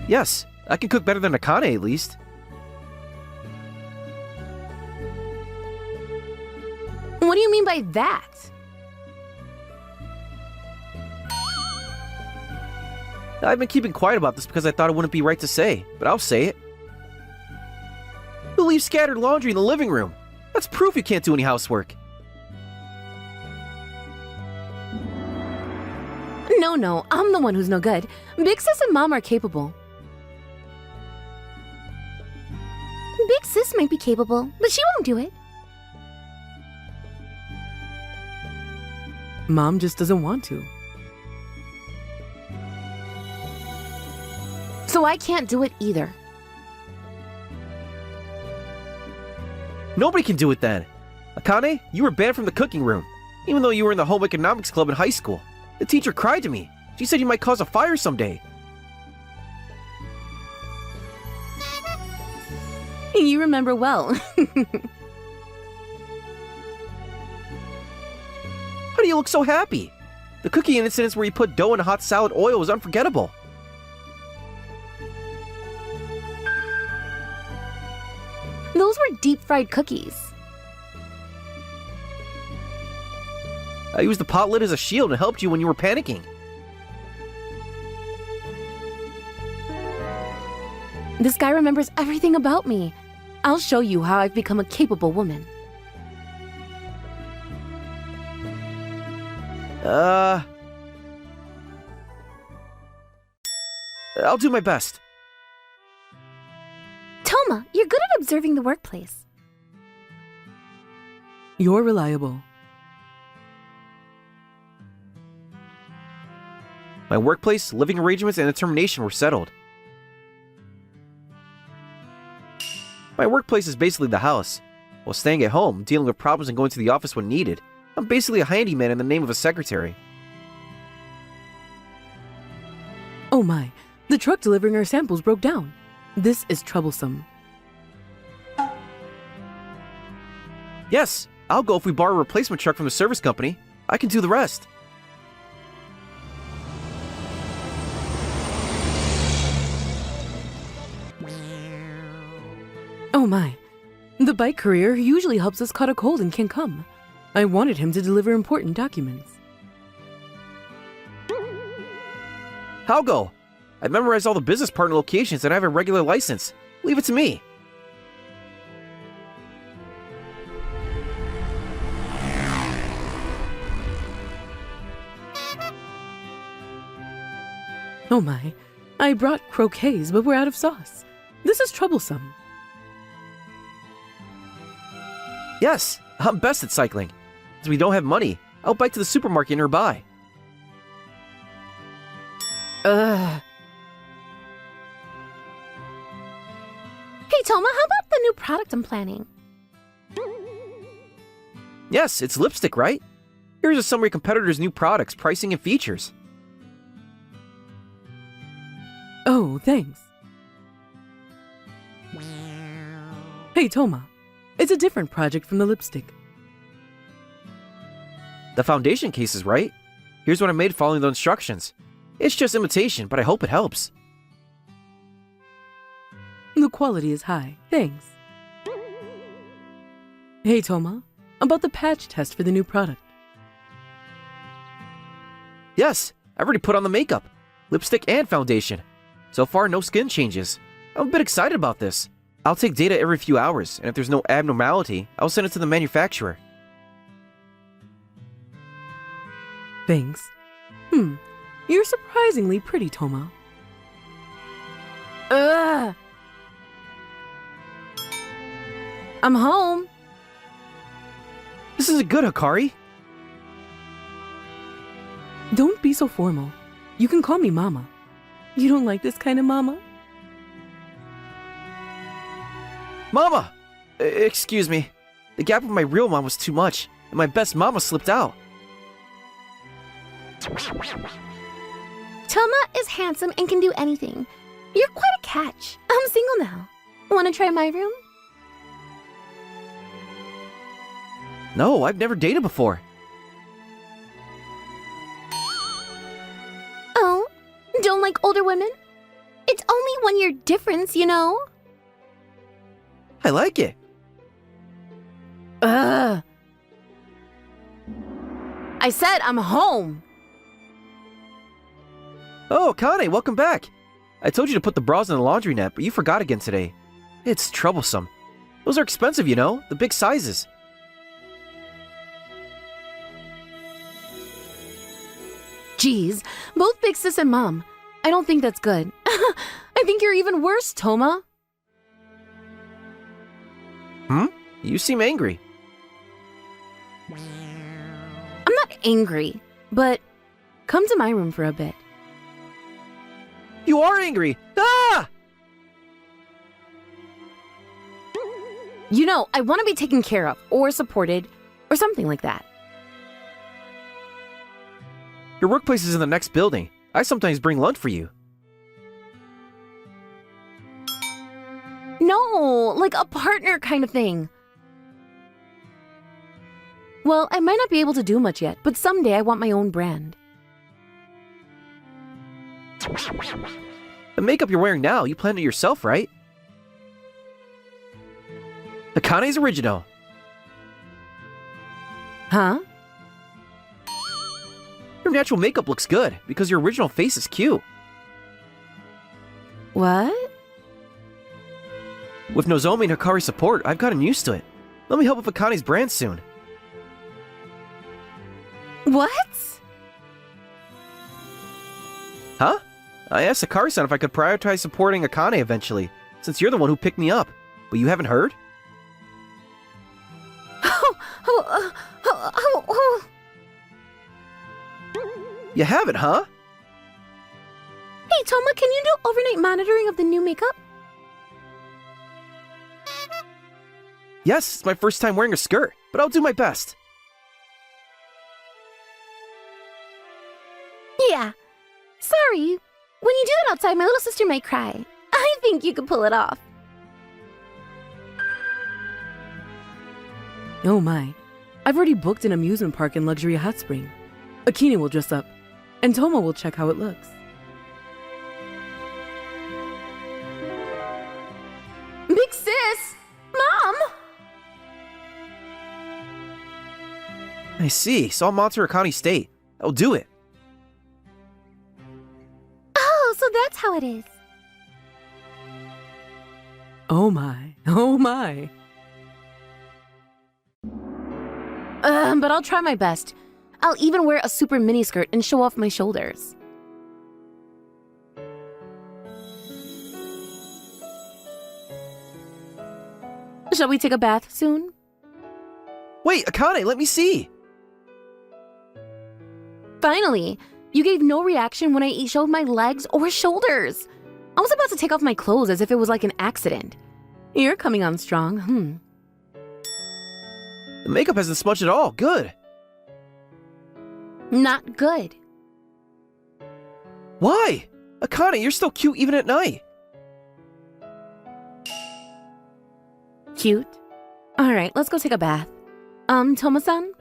Yes, I can cook better than Akane at least. What do you mean by that? I've been keeping quiet about this because I thought it wouldn't be right to say, but I'll say it. You leave scattered laundry in the living room. That's proof you can't do any housework. No, I'm the one who's no good. Big Sis and Mom are capable. Big Sis might be capable, but she won't do it. Mom just doesn't want to. So I can't do it either. Nobody can do it then. Akane, you were banned from the cooking room, even though you were in the home economics club in high school. The teacher cried to me. She said you might cause a fire someday. You remember well. How do you look so happy? The cooking incidents where you put dough in a hot salad oil was unforgettable. Those were deep-fried cookies. I used the pot lid as a shield and helped you when you were panicking. This guy remembers everything about me. I'll show you how I've become a capable woman. I'll do my best. Toma, you're good at observing the workplace. You're reliable. My workplace, living arrangements, and determination were settled. My workplace is basically the house. While staying at home, dealing with problems and going to the office when needed, I'm basically a handyman in the name of a secretary. Oh my, the truck delivering our samples broke down. This is troublesome. Yes, I'll go if we borrow a replacement truck from the service company. I can do the rest. Oh my, the bike courier who usually helps us caught a cold and can't come. I wanted him to deliver important documents. I'll go. I've memorized all the business partner locations and I have a regular license. Leave it to me. Oh my, I brought croquets, but we're out of sauce. This is troublesome. Yes, I'm best at cycling. Since we don't have money, I'll bike to the supermarket nearby. Ugh. Hey, Toma, how about the new product I'm planning? Yes, it's lipstick, right? Here's a summary of competitors' new products, pricing, and features. Oh, thanks. Hey, Toma, it's a different project from the lipstick. The foundation case is right. Here's what I made following the instructions. It's just imitation, but I hope it helps. The quality is high, thanks. Hey, Toma, about the patch test for the new product. Yes, I've already put on the makeup, lipstick, and foundation. So far, no skin changes. I'm a bit excited about this. I'll take data every few hours, and if there's no abnormality, I'll send it to the manufacturer. Thanks. You're surprisingly pretty, Toma. Ugh. I'm home. This isn't good, Hikari. Don't be so formal. You can call me Mama. You don't like this kind of Mama? Mama! Excuse me. The gap with my real mom was too much, and my best mama slipped out. Toma is handsome and can do anything. You're quite a catch. I'm single now. Want to try my room? No, I've never dated before. Oh, don't like older women? It's only 1 year difference, you know? I like it. Ugh. I said I'm home. Oh, Kane, welcome back. I told you to put the bras in the laundry net, but you forgot again today. It's troublesome. Those are expensive, you know, the big sizes. Jeez, both Big Sis and Mom. I don't think that's good. I think you're even worse, Toma. You seem angry. I'm not angry, but come to my room for a bit. You are angry! Ah! You know, I want to be taken care of, or supported, or something like that. Your workplace is in the next building. I sometimes bring lunch for you. No, like a partner kind of thing. Well, I might not be able to do much yet, but someday I want my own brand. The makeup you're wearing now, you planned it yourself, right? Akane's original. Huh? Your natural makeup looks good, because your original face is cute. What? With Nozomi and Hikari's support, I've gotten used to it. Let me help with Akane's brand soon. What? Huh? I asked Hikari-san if I could prioritize supporting Akane eventually, since you're the one who picked me up. But you haven't heard? You haven't, huh? Hey, Toma, can you do overnight monitoring of the new makeup? Yes, it's my first time wearing a skirt, but I'll do my best. Yeah. Sorry. When you do that outside, my little sister might cry. I think you could pull it off. Oh my. I've already booked an amusement park in luxury hot spring. Akine will dress up, and Toma will check how it looks. Big sis! Mom! I see, so I'll monitor Akane State. I'll do it. Oh, so that's how it is. Oh my. Oh my. But I'll try my best. I'll even wear a super mini skirt and show off my shoulders. Shall we take a bath soon? Wait, Akane, let me see. Finally! You gave no reaction when I showed my legs or shoulders. I was about to take off my clothes as if it was like an accident. You're coming on strong, The makeup hasn't smudged at all. Good. Not good. Why? Akane, you're still cute even at night. Cute. Alright, let's go take a bath. Toma-san?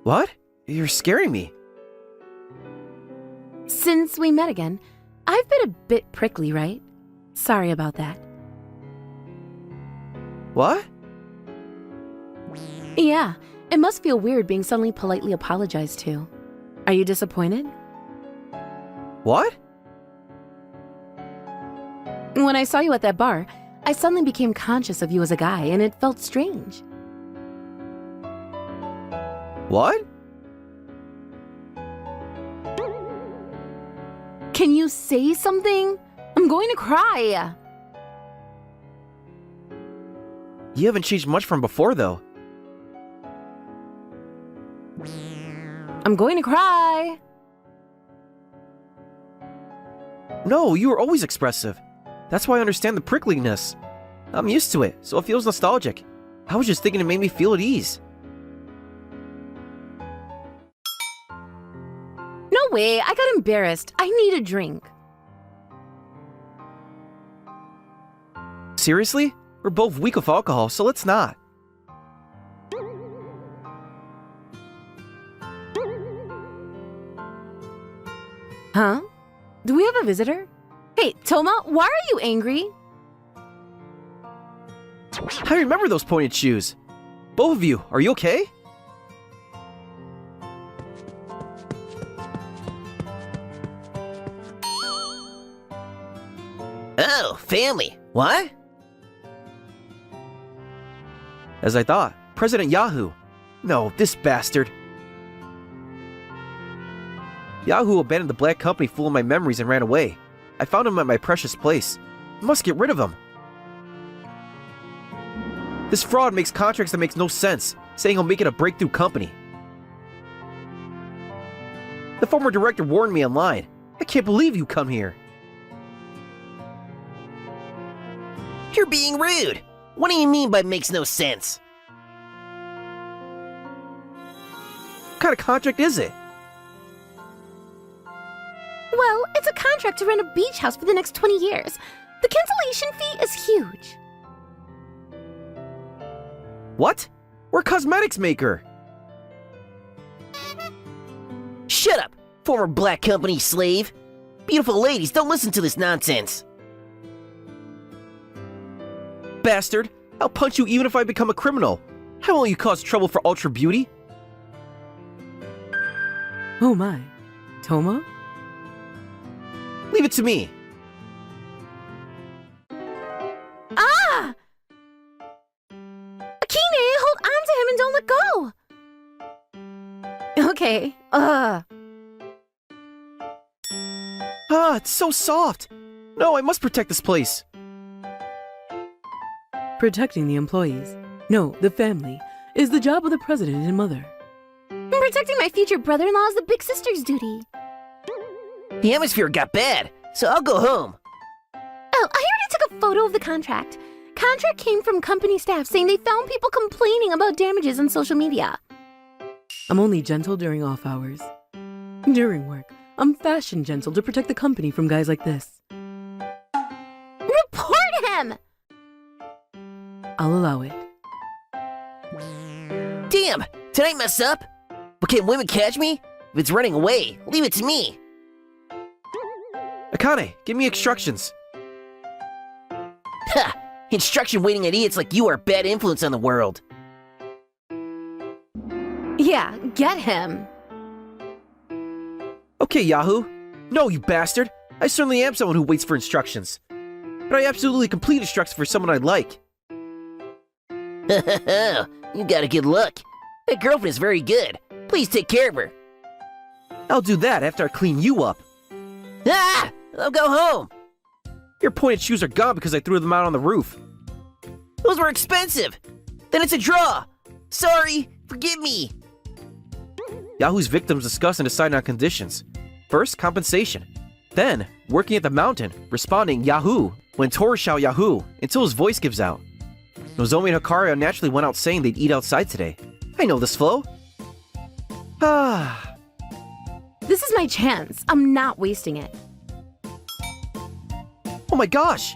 What? You're scaring me. Since we met again, I've been a bit prickly, right? Sorry about that. What? Yeah, it must feel weird being suddenly politely apologized to. Are you disappointed? What? When I saw you at that bar, I suddenly became conscious of you as a guy, and it felt strange. What? Can you say something? I'm going to cry. You haven't changed much from before, though. I'm going to cry. No, you were always expressive. That's why I understand the prickliness. I'm used to it, so it feels nostalgic. I was just thinking it made me feel at ease. No way, I got embarrassed. I need a drink. Seriously? We're both weak with alcohol, so let's not. Huh? Do we have a visitor? Hey, Toma, why are you angry? I remember those pointed shoes. Both of you, are you okay? Oh, family. What? As I thought, President Yahoo. No, this bastard. Yahoo abandoned the black company full of my memories and ran away. I found him at my precious place. I must get rid of him. This fraud makes contracts that makes no sense, saying he'll make it a breakthrough company. The former director warned me online. I can't believe you come here. You're being rude. What do you mean by makes no sense? What kind of contract is it? Well, it's a contract to rent a beach house for the next 20 years. The cancellation fee is huge. What? We're a cosmetics maker. Shut up, former black company slave. Beautiful ladies, don't listen to this nonsense. Bastard, I'll punch you even if I become a criminal. How won't you cause trouble for Ultra Beauty? Oh my. Toma? Leave it to me. Ah! Akine, hold on to him and don't let go! Okay, Ah, it's so soft. No, I must protect this place. Protecting the employees. No, the family is the job of the president and mother. Protecting my future brother-in-law is the big sister's duty. The atmosphere got bad, so I'll go home. Oh, I already took a photo of the contract. Contract came from company staff saying they found people complaining about damages on social media. I'm only gentle during off hours. During work, I'm fashion gentle to protect the company from guys like this. Report him! I'll allow it. Damn! Did I mess up? But can women catch me? If it's running away, leave it to me. Akane, give me instructions. Ha! Instruction-waiting idiots like you are a bad influence on the world. Yeah, get him. Okay, Yahoo. No, you bastard. I certainly am someone who waits for instructions. But I absolutely complete instructions for someone I like. You got a good look. That girlfriend is very good. Please take care of her. I'll do that after I clean you up. Ah! I'll go home. Your pointed shoes are gone because I threw them out on the roof. Those were expensive. Then it's a draw. Sorry. Forgive me. Yahoo's victims discuss and decide on conditions. First, compensation. Then, working at the mountain, responding Yahoo when Tori shout Yahoo until his voice gives out. Nozomi and Hikaru naturally went out saying they'd eat outside today. I know this flow. Ah. This is my chance. I'm not wasting it. Oh my gosh!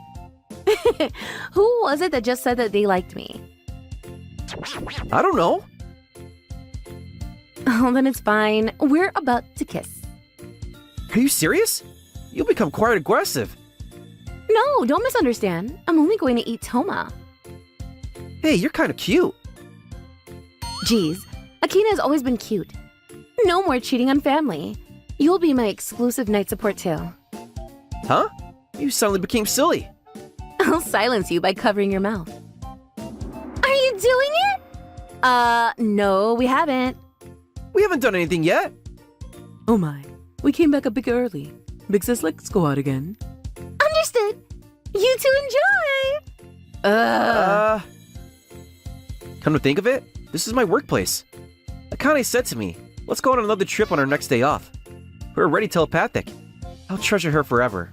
Who was it that just said that they liked me? I don't know. Oh, then it's fine. We're about to kiss. Are you serious? You'll become quite aggressive. No, don't misunderstand. I'm only going to eat Toma. Hey, you're kind of cute. Geez, Akina has always been cute. No more cheating on family. You'll be my exclusive night support too. Huh? You suddenly became silly. I'll silence you by covering your mouth. Are you doing it? No, we haven't. We haven't done anything yet. Oh my, we came back a bit early. Big sis, let's go out again. Understood. You two enjoy. Come to think of it, this is my workplace. Akane said to me, let's go on another trip on our next day off. We're already telepathic. I'll treasure her forever.